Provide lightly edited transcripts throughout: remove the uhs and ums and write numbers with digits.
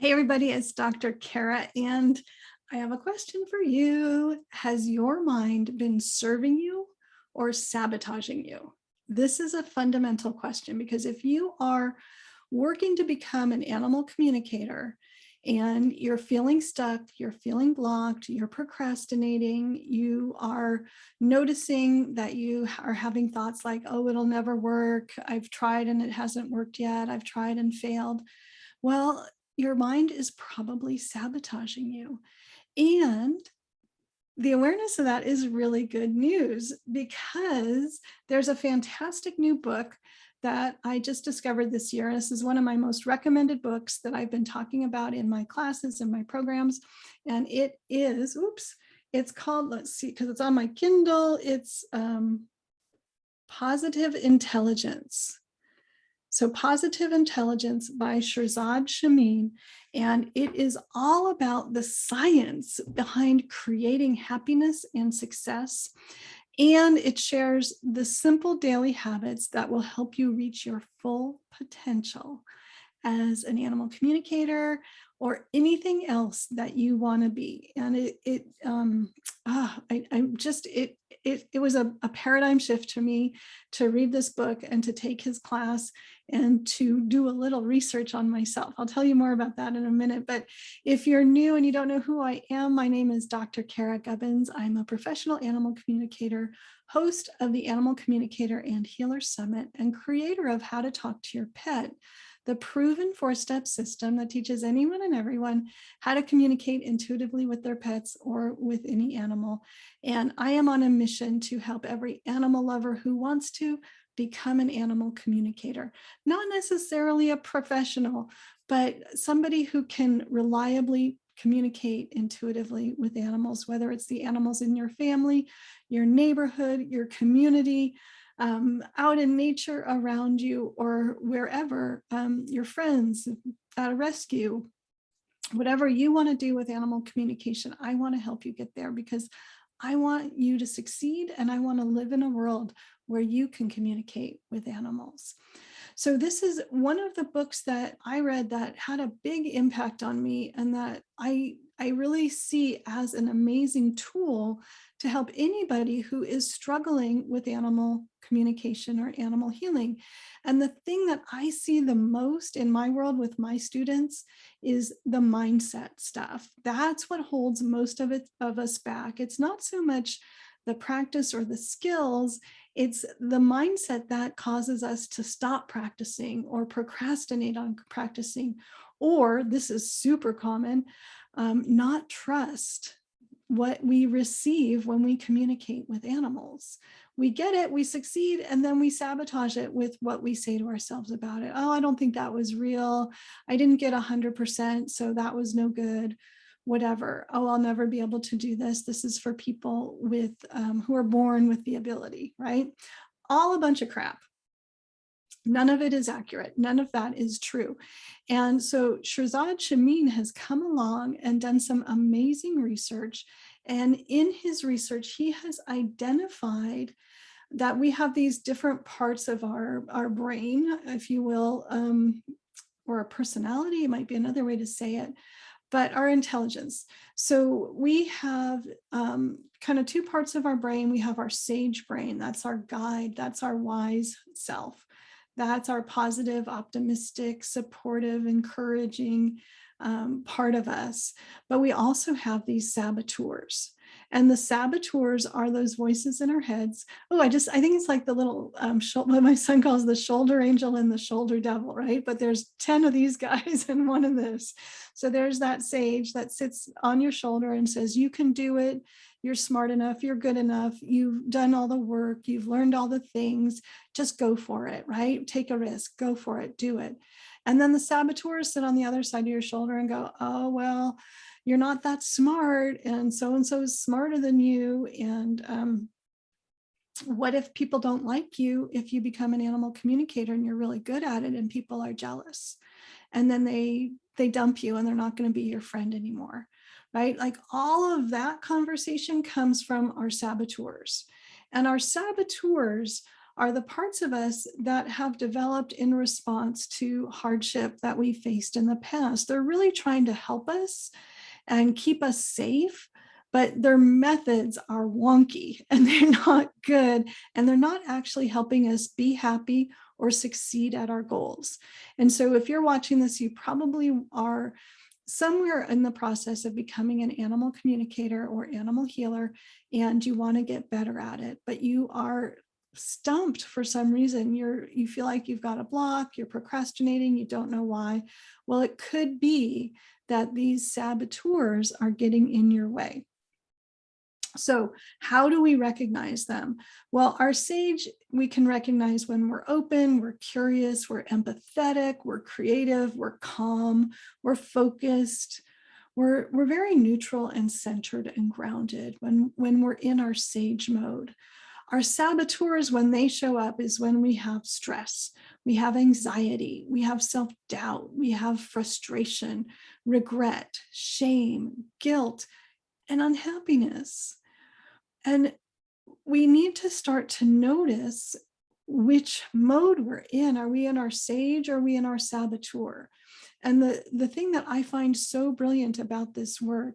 Hey everybody, it's Dr. Cara, and I have a question for you. Has your mind been serving you or sabotaging you? This is a fundamental question because if you are working to become an animal communicator and you're feeling stuck, you're feeling blocked, you're procrastinating, you are noticing that you are having thoughts like, oh, it'll never work. I've tried and it hasn't worked yet. I've tried and failed. Well, your mind is probably sabotaging you. And the awareness of that is really good news because there's a fantastic new book that I just discovered this year. This is one of my most recommended books that I've been talking about in my classes and my programs. And it is, it's called, let's see, because it's on my Kindle, it's Positive Intelligence. So Positive Intelligence by Shirzad Chamine, and it is all about the science behind creating happiness and success. And it shares the simple daily habits that will help you reach your full potential as an animal communicator or anything else that you want to be. And it was a paradigm shift to me to read this book and to take his class and to do a little research on myself. I'll tell you more about that in a minute. But if you're new and you don't know who I am, my name is Dr. Cara Gubbins. I'm a professional animal communicator, host of the Animal Communicator and Healer Summit, and creator of How to Talk to Your Pet, the proven 4-step system that teaches anyone and everyone how to communicate intuitively with their pets or with any animal. And I am on a mission to help every animal lover who wants to become an animal communicator, not necessarily a professional, but somebody who can reliably communicate intuitively with animals, whether it's the animals in your family, your neighborhood, your community, out in nature around you, or wherever, your friends at a rescue, whatever you want to do with animal communication, I want to help you get there because I want you to succeed and I want to live in a world where you can communicate with animals. So this is one of the books that I read that had a big impact on me and that I really see as an amazing tool to help anybody who is struggling with animal communication or animal healing. And the thing that I see the most in my world with my students is the mindset stuff. That's what holds most of us back. It's not so much the practice or the skills, it's the mindset that causes us to stop practicing or procrastinate on practicing, or this is super common, not trust what we receive when we communicate with animals. We get it, we succeed, and then we sabotage it with what we say to ourselves about it. Oh, I don't think that was real. I didn't get 100%, so that was no good. Whatever. Oh, I'll never be able to do this. This is for people with who are born with the ability, right? All a bunch of crap. None of it is accurate. None of that is true. And so Shirzad Chamine has come along and done some amazing research. And in his research, he has identified that we have these different parts of our brain, if you will, or a personality, it might be another way to say it, but our intelligence. So we have kind of two parts of our brain. We have our sage brain. That's our guide. That's our wise self. That's our positive, optimistic, supportive, encouraging part of us. But we also have these saboteurs. And the saboteurs are those voices in our heads. Oh, I think it's like the little, what my son calls the shoulder angel and the shoulder devil, right? But there's 10 of these guys and one of this. So there's that sage that sits on your shoulder and says, you can do it. You're smart enough. You're good enough. You've done all the work. You've learned all the things. Just go for it, right? Take a risk. Go for it. Do it. And then the saboteurs sit on the other side of your shoulder and go, oh, well, you're not that smart. And so is smarter than you. And what if people don't like you if you become an animal communicator and you're really good at it and people are jealous? And then they dump you and they're not going to be your friend anymore, right? Like all of that conversation comes from our saboteurs. And our saboteurs are the parts of us that have developed in response to hardship that we faced in the past. They're really trying to help us and keep us safe, but their methods are wonky and they're not good, and they're not actually helping us be happy or succeed at our goals. And so if you're watching this, you probably are somewhere in the process of becoming an animal communicator or animal healer, and you want to get better at it, but you are stumped for some reason. You feel like you've got a block, you're procrastinating, you don't know why. Well, it could be that these saboteurs are getting in your way. So how do we recognize them? Well, our sage, we can recognize when we're open, we're curious, we're empathetic, we're creative, we're calm, we're focused, we're very neutral and centered and grounded when we're in our sage mode. Our saboteurs, when they show up, is when we have stress, we have anxiety, we have self-doubt, we have frustration, regret, shame, guilt, and unhappiness. And we need to start to notice which mode we're in. Are we in our sage or are we in our saboteur? And the thing that I find so brilliant about this work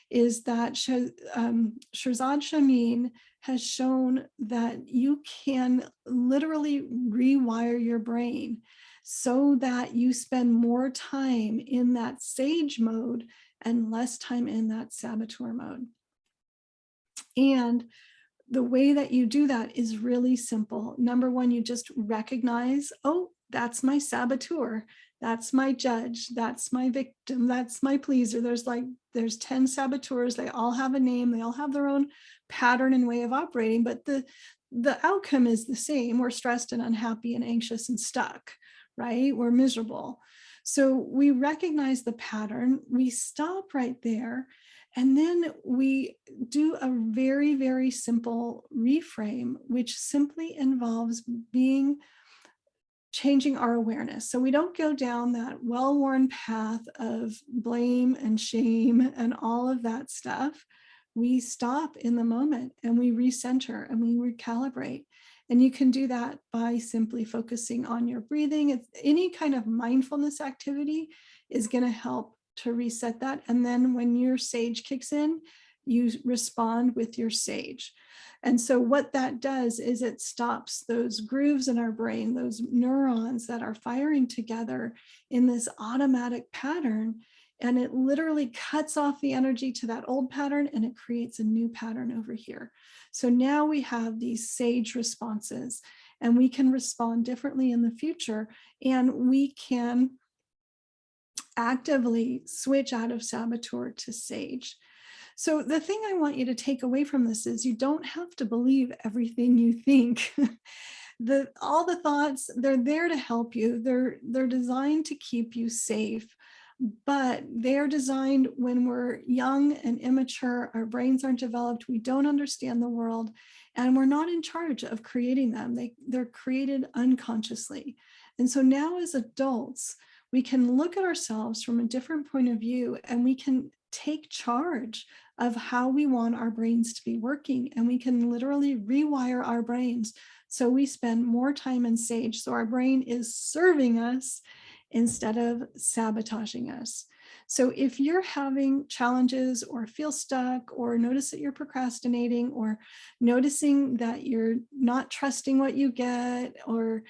is that Shirzad Chamine has shown that you can literally rewire your brain so that you spend more time in that sage mode and less time in that saboteur mode. And the way that you do that is really simple. Number one, you just recognize, oh, that's my saboteur. That's my judge. That's my victim. That's my pleaser. There's 10 saboteurs. They all have a name. They all have their own pattern and way of operating, but the outcome is the same. We're stressed and unhappy and anxious and stuck, right? We're miserable. So we recognize the pattern. We stop right there. And then we do a very, very simple reframe, which simply involves changing our awareness. So we don't go down that well-worn path of blame and shame and all of that stuff. We stop in the moment and we recenter and we recalibrate. And you can do that by simply focusing on your breathing. Any kind of mindfulness activity is going to help to reset that. And then when your sage kicks in, you respond with your sage. And so what that does is it stops those grooves in our brain, those neurons that are firing together in this automatic pattern. And it literally cuts off the energy to that old pattern and it creates a new pattern over here. So now we have these sage responses and we can respond differently in the future, and we can actively switch out of saboteur to sage. So the thing I want you to take away from this is you don't have to believe everything you think. All the thoughts, they're there to help you. They're designed to keep you safe, but they're designed when we're young and immature, our brains aren't developed, we don't understand the world, and we're not in charge of creating them. They're created unconsciously. And so now as adults, we can look at ourselves from a different point of view, and we can take charge of how we want our brains to be working. And we can literally rewire our brains so we spend more time in sage. So our brain is serving us instead of sabotaging us. So if you're having challenges or feel stuck or notice that you're procrastinating or noticing that you're not trusting what you get or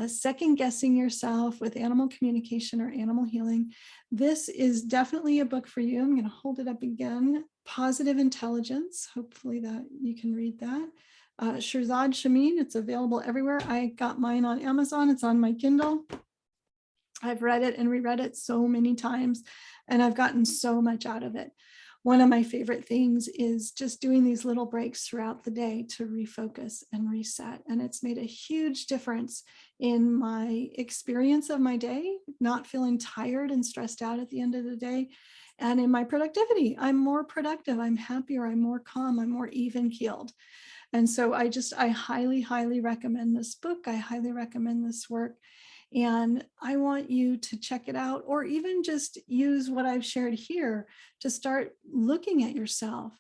second guessing yourself with animal communication or animal healing, this is definitely a book for you. I'm going to hold it up again. Positive Intelligence. Hopefully that you can read that. Shirzad Chamine, it's available everywhere. I got mine on Amazon. It's on my Kindle. I've read it and reread it so many times, and I've gotten so much out of it. One of my favorite things is just doing these little breaks throughout the day to refocus and reset. And it's made a huge difference in my experience of my day, not feeling tired and stressed out at the end of the day, and in my productivity. I'm more productive, I'm happier, I'm more calm, I'm more even keeled. And so I highly, highly recommend this book. I highly recommend this work. And I want you to check it out, or even just use what I've shared here to start looking at yourself.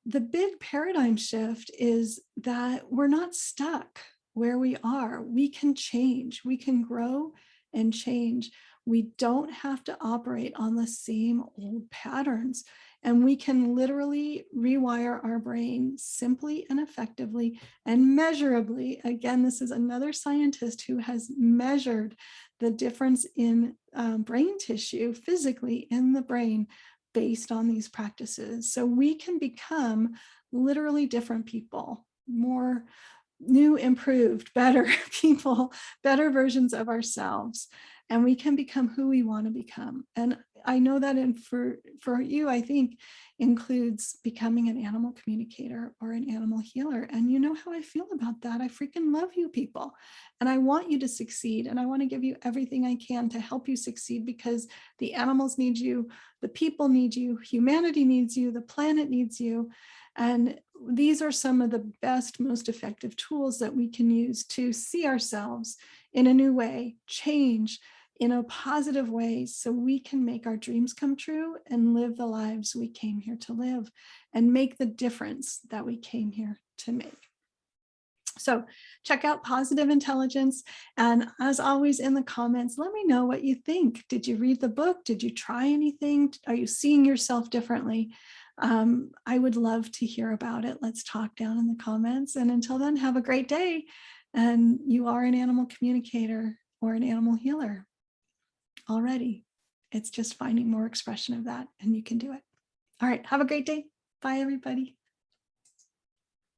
The big paradigm shift is that we're not stuck. where we are. We can change, we can grow and change. We don't have to operate on the same old patterns. And we can literally rewire our brain simply and effectively and measurably. Again, this is another scientist who has measured the difference in brain tissue physically in the brain based on these practices. So we can become literally different people, more new, improved, better people, better versions of ourselves. And we can become who we want to become. And I know that for you, I think includes becoming an animal communicator or an animal healer. And you know how I feel about that. I freaking love you people. And I want you to succeed. And I want to give you everything I can to help you succeed, because the animals need you, the people need you, humanity needs you, the planet needs you. And these are some of the best, most effective tools that we can use to see ourselves in a new way, change in a positive way, so we can make our dreams come true and live the lives we came here to live and make the difference that we came here to make. So check out Positive Intelligence. And as always, in the comments, let me know what you think. Did you read the book? Did you try anything? Are you seeing yourself differently? I would love to hear about it. Let's talk down in the comments. And until then, have a great day. And you are an animal communicator or an animal healer already. It's just finding more expression of that, and you can do it. All right, have a great day. Bye, everybody.